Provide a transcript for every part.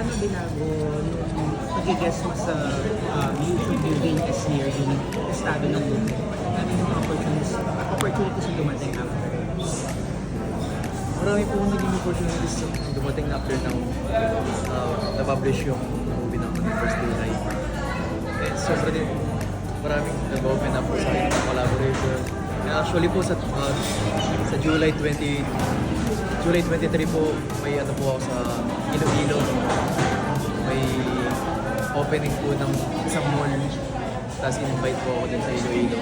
paano binago nung pag-guest mo sa YouTube movie this year, yung estado ng movie? Ano yung opportunities na dumating after? Marami po naging opportunities na dumating na after ng na-publish yung movie ng First Day Live. And sobrang din, maraming nag-open up po sa akin ng collaboration. And actually po sa July 23 po, may ano po ako sa Iloilo. May opening po ng isang mall. Tapos in-invite po ako din sa Iloilo.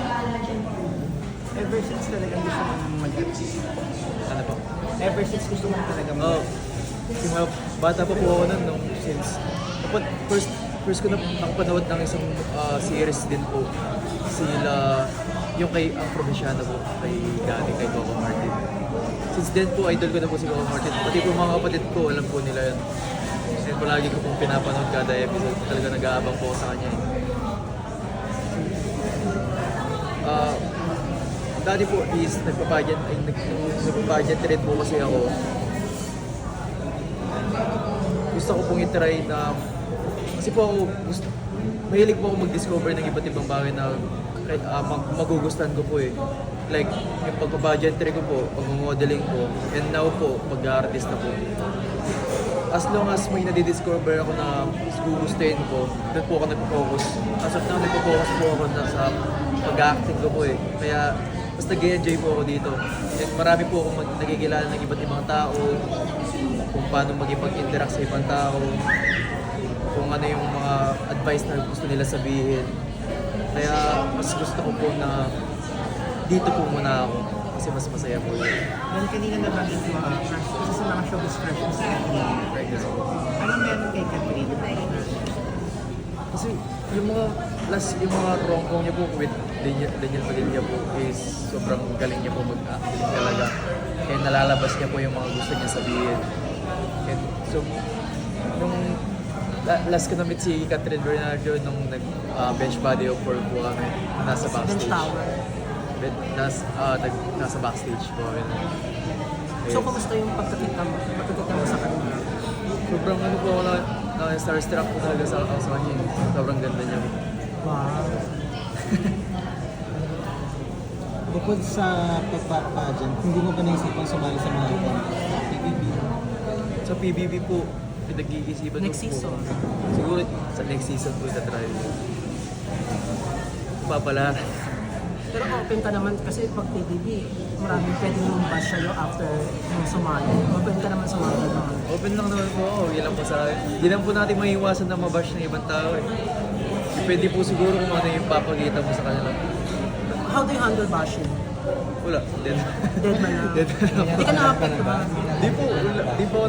Ever since talagang gusto mo mag-artist? Ano po? Ever since gusto mo talaga Oh, yung bata pa po ako nun nung since first ko na ang panood ng isang series din po sila yung kay ang probinsyano po kay Gani kay Coco Martin. Since then po idol ko na po si Coco Martin. Pati po mga kapatid ko alam po nila yun. And palagi ko pong pinapanood kada episode. Talaga nag-aabang po ako sa kanya eh. Dati po is nagpa-pageant rin po kasi ako. Gusto ko pong i-try na kasi po ako mahilig po ako mag-discover ng iba't ibang bagay na magugustuhan ko po eh. Like yung pagpa-pageantry ko po, pag-modeling ko, and now po mag-artist na po. As long as may nadidiscover ako na gugustuhin ko, doon po ako nag-focus. As of now, nag-focus po ako na sa pag-acting ko po eh. Kaya mas nag-enjoy po ako dito. And marami po akong nagkikilala ng iba't ibang tao, kung paano magipag-interact sa ibang tao, kung ano yung mga advice na gusto nila sabihin. Kaya mas gusto ko po na dito po muna ako kasi mas masaya po yun. Yan kanina nabanggit mo, isa sa mga showbiz crush mo si Catherine Ferguson. Anong meron kay Catherine? Kasi yung mga rom-com niya po with Daniel Padilla po is sobrang galing niya po mag-acting talaga. And nalalabas niya po yung mga gusto niya sabihin. And so, nung last ko na-meet si Catherine Bernardo nung bench body of work po kami nasa backstage. Bench tower. Nasa backstage po kami. So, kumusta yung pagkakita mo sa kanila? Sobrang ano po ako na starstruck po talaga sa kanya. Sobrang ganda niya. Wow. Bukod sa pagpapageant, hindi mo ba naisipan sumali sa mga ibang PBB? Sa PBB po, pinag-iisipan Next ko po. season? Siguro sa next season po na try. Papala. Pero open ka naman kasi pag PBB, maraming pwedeng mong bash sa'yo after yung sumali. Open ka naman sa mga gano'n. Open lang naman po ako. Yan lang po sa akin. Hindi lang po natin maiiwasan na mabash ng ibang tao eh. Depende po siguro kung ano yung papakita mo sa kanila. How do you handle bashing? Wala. Dead. Dead man na. Dead na lang. Hindi ka na-affect ba? Di po ako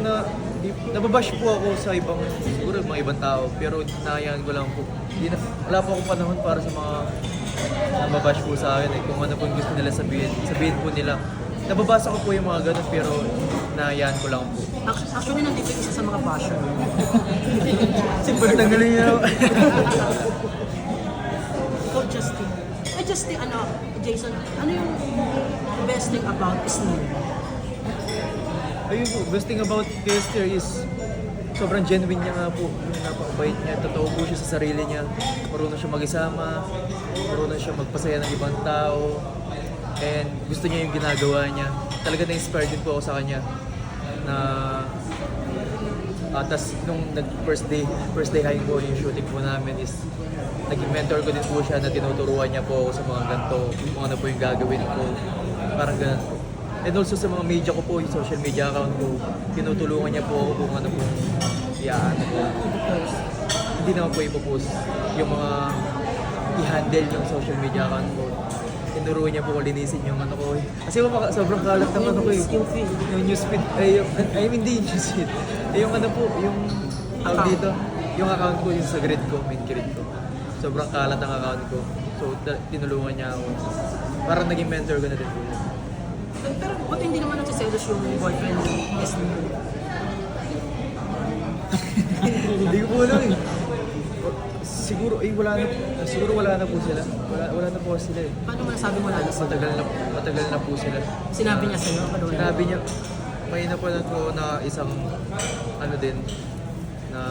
nababash po ako sa ibang, siguro mga ibang tao. Pero nahayaan ko lang po. Wala po akong panahon para sa mga nababash po sa akin eh. Kung ano po yung gusto nila sabihin po nila. Nababasa ko po yung mga ganun pero nahayaan ko lang po. Actually, nandito yung isa sa mga basher. Si Bert, tanggalin niya. Ikaw, Justin. Justin, Jason, ano yung best thing about Sneer? Ayun po, best thing about Kester is sobrang genuine niya nga po. Yung napakabait niya, totoo po siya sa sarili niya. Marunong siya mag-isama, marunong siya magpasaya ng ibang tao. And gusto niya yung ginagawa niya. Talaga na-inspired din po ako sa kanya. Tas nung first day high po yung shooting po namin is naging mentor ko din po siya na tinuturuan niya po ako sa mga ganito, kung ano po yung gagawin ko. Parang ganun po. And also sa mga media ko po, yung social media account ko, tinutulungan niya po ako kung ano po i-ano po. Hindi naman po ipopost yung mga i-handle yung social media account ko. Tinuruan niya po ko linisin yung ano ko. Kasi sobrang kalat ng ano ko eh. Yung newsfeed. Hindi yung newsfeed. Yung ano po, yung tawag dito. Yung account ko, yung sa grid ko, main grid ko. Sobrang kalat ang account ko. So, tinulungan niya ako. Parang naging mentor ko na din po yun. Pero ba't hindi naman nagsiselos yung boyfriend ni Sneer? Hindi ko po alam eh. Siguro wala na po sila. Wala na po sila eh. Paano mo nasabi mo na sila? Matagal na po sila. Sinabi niya sa'yo? Sinabi niya, may napanood ko na isang ano din, na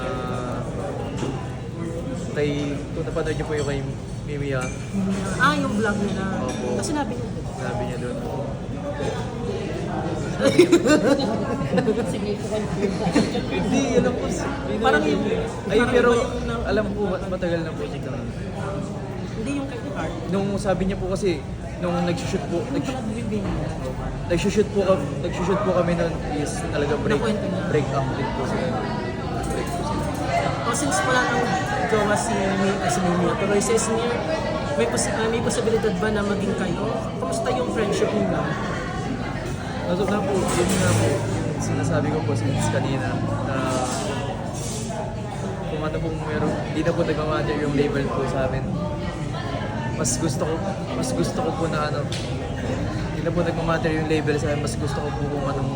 kung napanood niyo po yung kay Mimiya, Yung vlog nila. Opo. Kasi sinabi niya. sabi niya doon. Hindi, alam ko. Parang yung... Ay, parang pero iba yung na- alam ko, matagal na po siya ganun. Hindi yung kay Heart. Nung sabi niya po kasi, nung nag-shoot po, Yung pala bibing niya. nag-shoot po kami noon is talaga Nakwento niya. break up din po sila. Break po sila. O since wala nang jowa si Mimia, pero si Esmir, may posibilidad ba na maging kayo? Kamusta yung friendship niyo? Nasok na po, yun nga po, sinasabi ko po since kanina na kung ano pong meron, hindi na po nag-matter yung label po sa amin. Mas gusto ko po na ano, hindi na po nag-matter yung label sa amin, mas gusto ko po kung anong,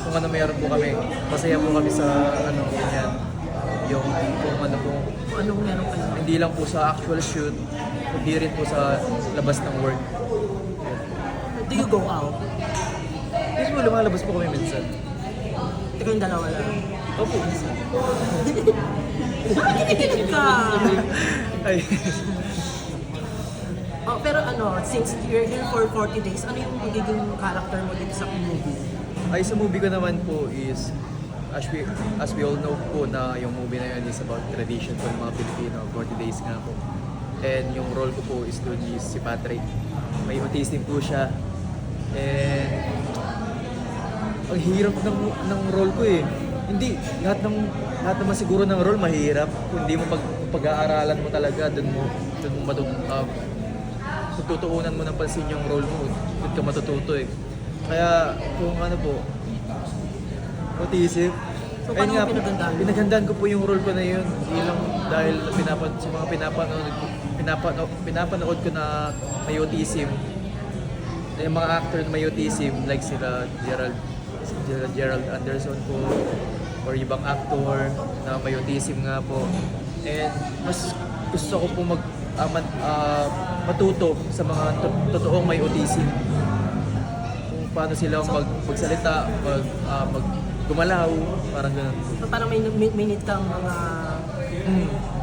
kung ano meron po kami. Masaya po kami sa ano, yan. Yung kung ano po, Kung anong meron kayo? hindi lang po sa actual shoot, hindi rin po sa labas ng work. Do you go out? Kasi po lumalabas po kami minsan. Ikaw yung dalawa lang. Opo, minsan. Nakikinig ka! Ay. Pero since you're here for 40 days, ano yung magiging character mo dito sa movie? Ay, sa movie ko naman po is, as we all know po na yung movie na yun is about tradition po ng mga Pilipino, 40 days nga po. And yung role ko po is doon is si Patrick. May autism po siya. And ang hirap ng role ko eh. Hindi, lahat naman siguro ng role mahirap. Kung hindi mo pag-aaralan mo talaga, doon mo tutuunan mo ng pansin yung role mo. Doon ka matututo eh. Kaya kung ano po, autism. So, paano mo pinaghandaan? Pinaghandaan ko po yung role ko na yun. Hindi lang dahil sa mga pinapanood ko na may autism. Yung mga actor na may autism, like sila Gerald Anderson po, or ibang actor na may autism nga po. And mas gusto ko po matuto sa mga totoong may autism. Kung paano sila magsalita, gumalaw, parang ganun. So, parang may need kang mga...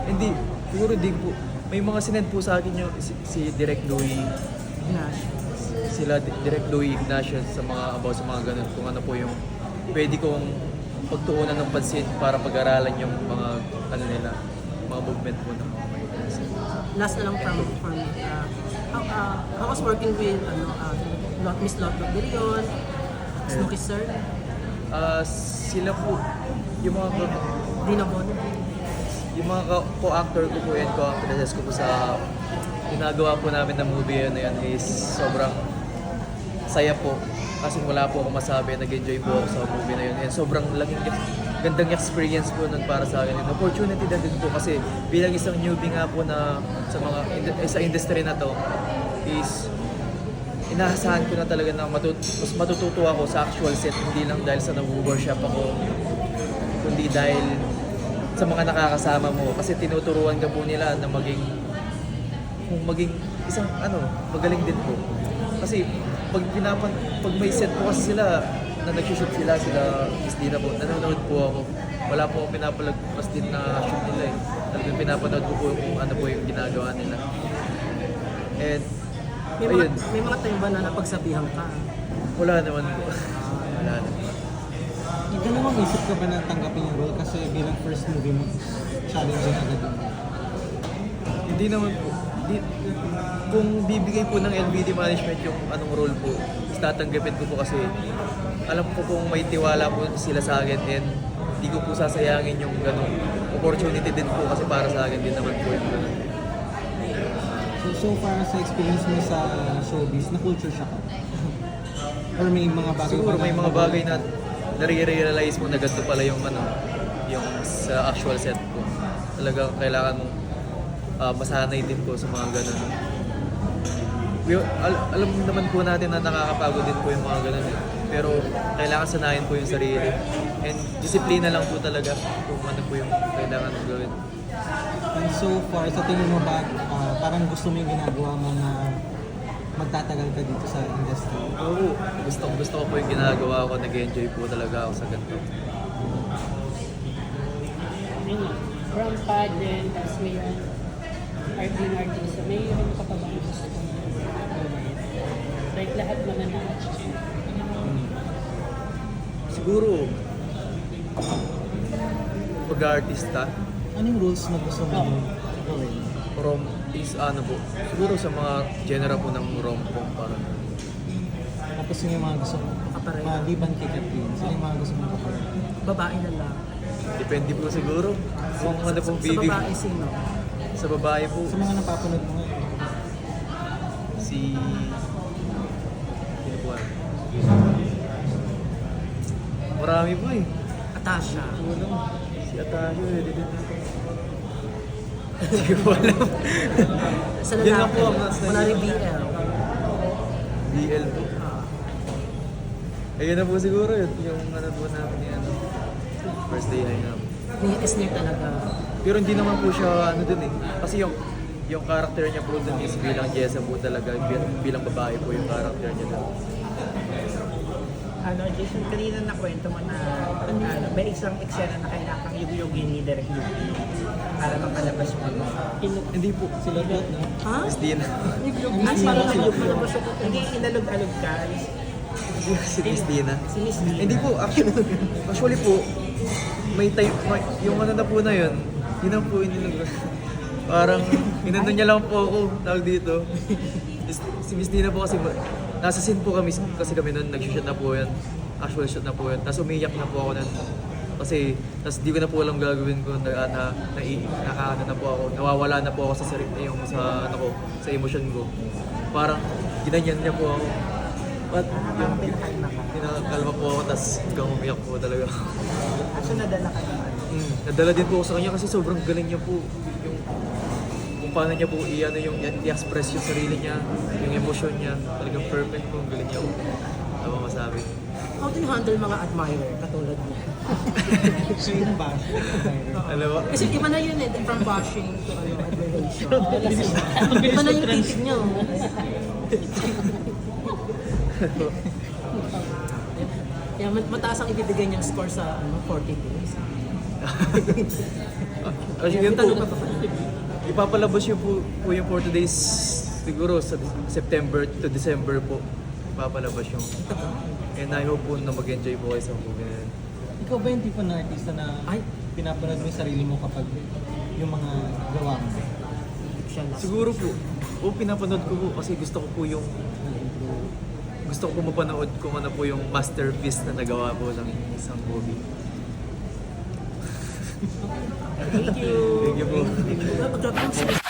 Hindi, siguro din po. May mga sinend po sa akin yung si Direk Louie, sila Direk Louie Ignatius sa mga ganun. Kung ano po yung pwede kong pagtuunan ng pansin para pag-aralan yung mga mga movement po ng mga autism. Last na lang from me. How was working with Miss Lot Berion, Snooki Sir, Sila po, yung mga Dina Bon? yung mga co-actor ko po and co-actresses ko po sa ginagawa po namin na movie na yan is sobrang saya po. Kasi wala po akong masabi, nag-enjoy po ako sa movie na yun. And sobrang gandang experience po nun para sa akin. And opportunity na din po kasi bilang isang newbie nga po na sa industry na to is inaasahan ko na talaga na mas matututo ako sa actual set, hindi lang dahil sa nag-workshop ako, kundi dahil sa mga nakakasama mo. Kasi tinuturuan ka po nila na maging isang magaling din po. Kasi pag may set po kasi sila na nag-shoot sila is Dina po, nanonood po ako. Wala po akong pinapalagpas din na shoot nila eh. Talagang pinapanood ko po kung ano po yung ginagawa nila. And May mga time ba na napagsabihan ka? wala naman po. Wala naman. Dalawang isip ka ba na tanggapin yung role kasi bilang first movie mo, challenging agad yung role? Hindi naman po. Kung bibigay po ng LBD management yung anong role po, tatanggapin ko po kasi alam ko kung may tiwala po sila sa akin and hindi ko po sasayangin yung ganong opportunity din po kasi para sa akin din naman po yung ganun. So far sa experience mo sa showbiz, na-culture shock ka? Or may mga bagay Siguro ba may mga bagay na nare-realize mo na ganito pala yung yung sa actual set po. Talagang kailangan mong masanay din po sa mga ganun. Alam naman po natin na nakakapagod din po yung mga ganun eh. Pero kailangan sanayin po yung sarili. And disiplina lang po talaga kung ano po yung kailangan mong gawin. And so far, sa tingin mo ba, parang gusto mo yung ginagawa mo na magtatagal ka dito sa industry? Oo, gusto ko po yung ginagawa ko. Nag-enjoy po talaga ako sa ganito. yun nga, from pageant, tapos may artista, may ano ka pa ba ang gusto ko? Like lahat naman na. Siguro, pag-artista, Anong rules na gusto mo gawin? rom is ano po, siguro sa mga genre po ng rom-com parang Tapos yung mga gusto mo, Kapareho. maliban kay Catherine, sino yung mga gusto mo kapareho? Babae na lang. depende po siguro kung ano pong Sa bibig. babae, sino? Sa babae po, Sa mga napapanood mo ngayon, si... Sino po ah? Marami po eh. Atasha. Si Atasio eh. Hindi ko alam. Sa Yun lang lalaki, po ang nasa- wala rin BL. BL po. Ayun na po siguro yun. Yung ano po namin ni ano. First day high namin. Ni talaga. Pero hindi naman po siya ano dun eh. Kasi yung character niya po dun is bilang Jessa po talaga. Bilang babae po yung character niya dun. Ano, Jason, kanina nakwento mo na may isang eksena na kailangan yug-yugin ni Direk Yuki para makalabas mo. Hindi po. sila lahat, no? Ha? Miss Dina. Ah, para malabas mo. Hindi inalog-alog ka. Si Miss Dina. Si Miss Dina. Hindi po, actually po, may time, yung ano na po na yun, yun ang po inilog. Parang, inano niya lang po ako, tawag dito. Si Miss Dina po kasi, nasa scene po kami, kasi kami nun, nag-shoot na po yan. Actual shoot na po yan. Tapos umiyak na po ako nun. Kasi, tapos di ko na po alam gagawin ko, nakaano na po ako, nawawala na po ako sa sarili, yung sa, ano ko, sa emosyon ko. Parang, ginanyan niya po ako. But, yung pinakalma po ako, tapos hanggang umiyak po talaga. So nadala ka naman. Nadala din po ako sa kanya kasi sobrang galing niya po. Yung kung paano niya po i-ano yung i-express yung sarili niya, yung emosyon niya. Talagang perfect po, ang galing niya po. Tama masabi. How do you handle mga admirer katulad mo? Siya yung bash. Alam mo? Kasi iba na yun eh, from bashing to admiration. Iba na yung titig niyo. Kaya mataas ang ibibigay niyang score sa 40 days. Kasi yun po, ipapalabas yun po yung 40 days siguro sa September to December po. Ipapalabas yung. And I hope po na mag-enjoy po kayo sa movie na yun. Ikaw ba yung tipo na artista na Ay, pinapanood mo yung sarili mo kapag yung mga gawa mo? siya lang. Siguro po, pinapanood ko po kasi gusto ko po yung gusto ko po mapanood kung ano po yung masterpiece na nagawa po ng isang movie. Thank you. Thank you po. Grabe ang